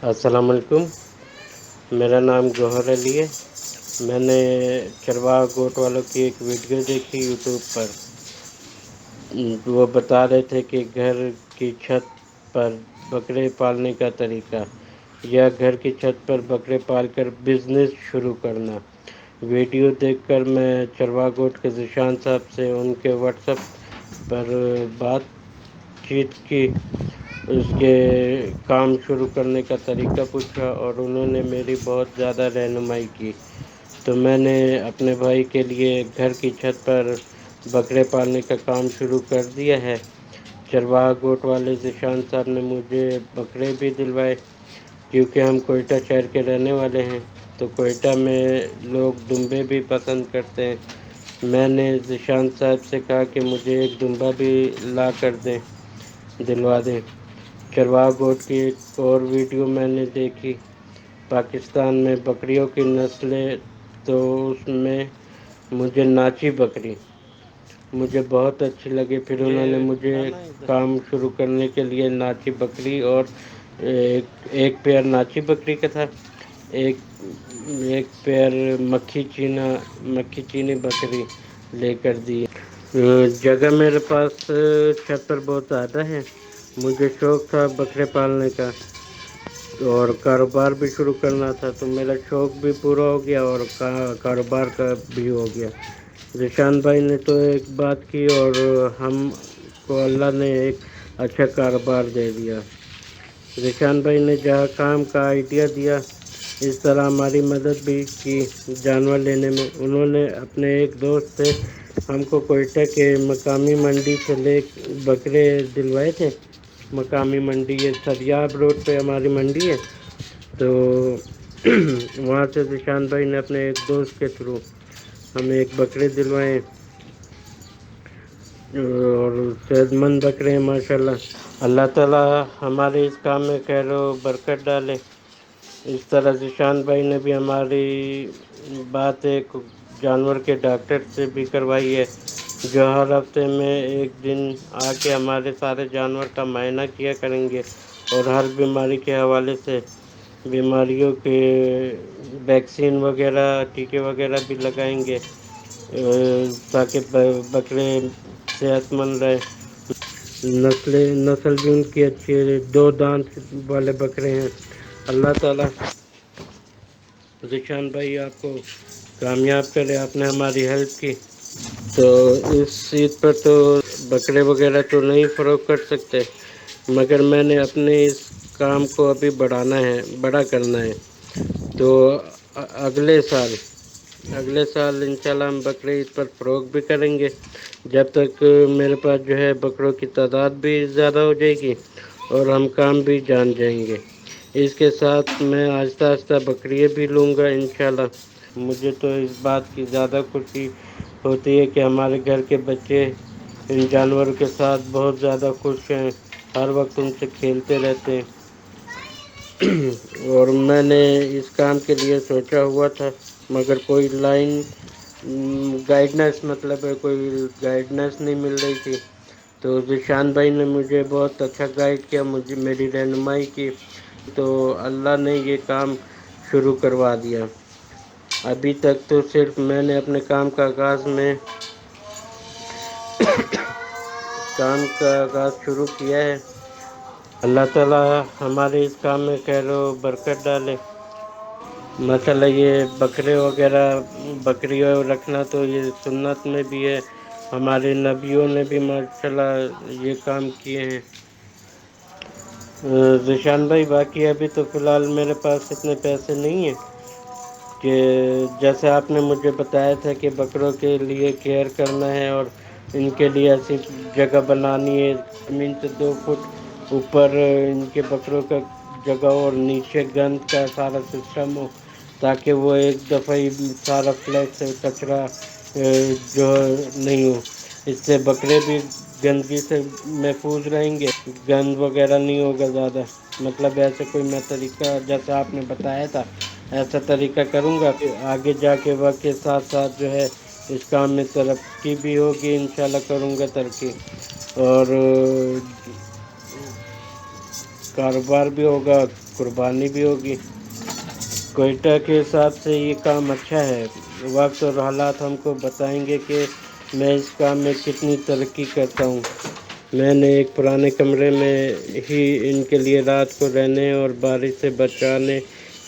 السلام علیکم، میرا نام گوہر علی ہے۔ میں نے چرواہ گوٹ والوں کی ایک ویڈیو دیکھی یوٹیوب پر۔ وہ بتا رہے تھے کہ گھر کی چھت پر بکرے پالنے کا طریقہ یا گھر کی چھت پر بکرے پال کر بزنس شروع کرنا۔ ویڈیو دیکھ کر میں چرواہ گوٹ کے ذیشان صاحب سے ان کے واٹس ایپ پر بات چیت کی، اس کے کام شروع کرنے کا طریقہ پوچھا اور انہوں نے میری بہت زیادہ رہنمائی کی۔ تو میں نے اپنے بھائی کے لیے گھر کی چھت پر بکرے پالنے کا کام شروع کر دیا ہے۔ چرواہ گوٹ والے ذیشان صاحب نے مجھے بکرے بھی دلوائے، کیونکہ ہم کوئٹہ شہر کے رہنے والے ہیں، تو کوئٹہ میں لوگ دمبے بھی پسند کرتے ہیں۔ میں نے ذیشان صاحب سے کہا کہ مجھے ایک دمبا بھی لا کر دلوا دیں۔ چرواہ گوٹ کی ایک اور ویڈیو میں نے دیکھی، پاکستان میں بکریوں کی نسلیں، تو اس میں مجھے ناچی بکری مجھے بہت اچھی لگی۔ پھر انہوں نے مجھے کام شروع کرنے کے لیے ناچی بکری اور ایک پیئر ناچی بکری کا تھا، ایک پیئر مکھی چینی بکری لے کر دی۔ جگہ میرے پاس چھت پر بہت زیادہ ہے۔ مجھے شوق تھا بکرے پالنے کا اور کاروبار بھی شروع کرنا تھا، تو میرا شوق بھی پورا ہو گیا اور کاروبار کا بھی ہو گیا۔ ذیشان بھائی نے تو ایک بات کی اور ہم کو اللہ نے ایک اچھا کاروبار دے دیا۔ ذیشان بھائی نے جہاں کام کا آئیڈیا دیا، اس طرح ہماری مدد بھی کی جانور لینے میں۔ انہوں نے اپنے ایک دوست سے ہم کو کوئٹہ کے مقامی منڈی سے بکرے دلوائے تھے۔ مقامی منڈی ہے، سریاب روڈ پہ ہماری منڈی ہے، تو وہاں سے ذیشان بھائی نے اپنے ایک دوست کے تھرو ہمیں ایک بکرے دلوائے اور صحت مند بکرے ہیں ماشاءاللہ۔ اللہ تعالیٰ ہمارے اس کام میں خیر و برکت ڈالے۔ اس طرح ذیشان بھائی نے بھی ہماری بات ایک جانور کے ڈاکٹر سے بھی کروائی ہے، جو ہر ہفتے میں ایک دن آ کے ہمارے سارے جانور کا معائنہ کیا کریں گے اور ہر بیماری کے حوالے سے بیماریوں کے ویکسین وغیرہ ٹیکے وغیرہ بھی لگائیں گے، تاکہ بکرے صحت مند رہے۔ نسل بھی ان کی اچھی ہے، 2 دانت والے بکرے ہیں۔ اللہ تعالیٰ ذیشان بھائی آپ کو کامیاب کرے۔ آپ نے ہماری ہیلپ کی، تو اس عید پر تو بکرے وغیرہ تو نہیں فروخت کر سکتے، مگر میں نے اپنے اس کام کو ابھی بڑا کرنا ہے، تو اگلے سال انشاءاللہ ہم بقرہ عید پر فروخت بھی کریں گے، جب تک میرے پاس جو ہے بکروں کی تعداد بھی زیادہ ہو جائے گی اور ہم کام بھی جان جائیں گے۔ اس کے ساتھ میں آہستہ آہستہ بکریاں بھی لوں گا انشاءاللہ۔ مجھے تو اس بات کی زیادہ خوشی ہوتی ہے کہ ہمارے گھر کے بچے ان جانوروں کے ساتھ بہت زیادہ خوش ہیں، ہر وقت ان سے کھیلتے رہتے ہیں۔ اور میں نے اس کام کے لیے سوچا ہوا تھا، مگر کوئی گائیڈنس نہیں مل رہی تھی، تو ذیشان بھائی نے مجھے بہت اچھا گائیڈ کیا، میری رہنمائی کی، تو اللہ نے یہ کام شروع کروا دیا۔ ابھی تک تو صرف میں نے اپنے کام کا آغاز شروع کیا ہے۔ اللہ تعالیٰ ہمارے اس کام میں خیر و برکت ڈالے۔ ماشاءاللہ یہ بکریوں رکھنا تو یہ سنت میں بھی ہے، ہمارے نبیوں نے بھی ماشاءاللہ یہ کام کیے ہیں۔ ذیشان بھائی باقی ابھی تو فی الحال میرے پاس اتنے پیسے نہیں ہیں کہ جیسے آپ نے مجھے بتایا تھا کہ بکروں کے لیے کیئر کرنا ہے اور ان کے لیے ایسی جگہ بنانی ہے، زمین سے 2 فٹ اوپر ان کے بکروں کا جگہ اور نیچے گند کا سارا سسٹم ہو، تاکہ وہ ایک دفعہ ہی سارا فلیٹ سے کچرا جو نہیں ہو، اس سے بکرے بھی گندگی سے محفوظ رہیں گے، گند وغیرہ نہیں ہوگا زیادہ۔ مطلب ایسے کوئی میں طریقہ جیسا آپ نے بتایا تھا ایسا طریقہ کروں گا، پھر آگے جا کے وقت کے ساتھ ساتھ جو ہے اس کام میں ترقی بھی ہوگی، انشاءاللہ کروں گا ترقی، اور کاروبار بھی ہوگا، قربانی بھی ہوگی۔ کوئٹہ کے حساب سے یہ کام اچھا ہے۔ وقت اور حالات ہم کو بتائیں گے کہ میں اس کام میں کتنی ترقی کرتا ہوں۔ میں نے ایک پرانے کمرے میں ہی ان کے لیے رات کو رہنے اور بارش سے بچانے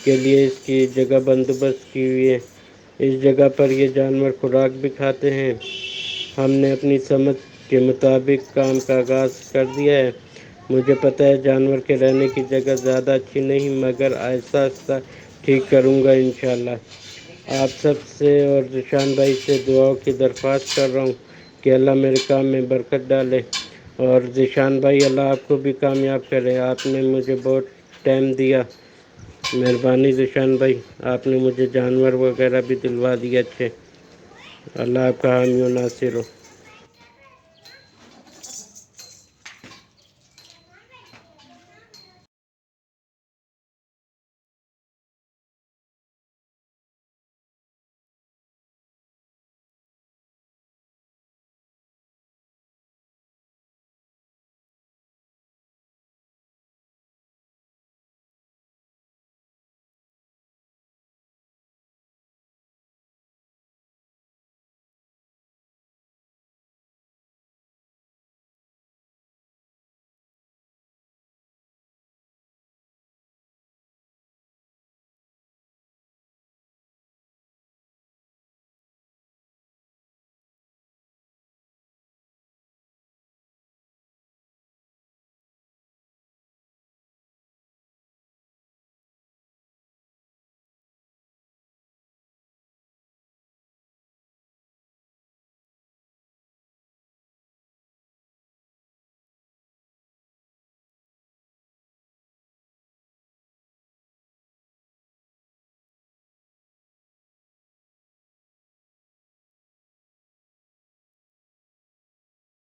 کے لیے اس کی جگہ بندوبست کی ہوئی ہے۔ اس جگہ پر یہ جانور خوراک بھی کھاتے ہیں۔ ہم نے اپنی سمجھ کے مطابق کام کا آغاز کر دیا ہے۔ مجھے پتہ ہے جانور کے رہنے کی جگہ زیادہ اچھی نہیں، مگر آہستہ آہستہ ٹھیک کروں گا انشاءاللہ۔ آپ سب سے اور ذیشان بھائی سے دعاؤں کی درخواست کر رہا ہوں کہ اللہ میرے کام میں برکت ڈالے، اور ذیشان بھائی اللہ آپ کو بھی کامیاب کرے۔ آپ نے مجھے بہت ٹائم دیا، مہربانی ذیشان بھائی، آپ نے مجھے جانور وغیرہ بھی دلوا دیے اچھے۔ اللہ آپ کا حامی و ناصر ہو۔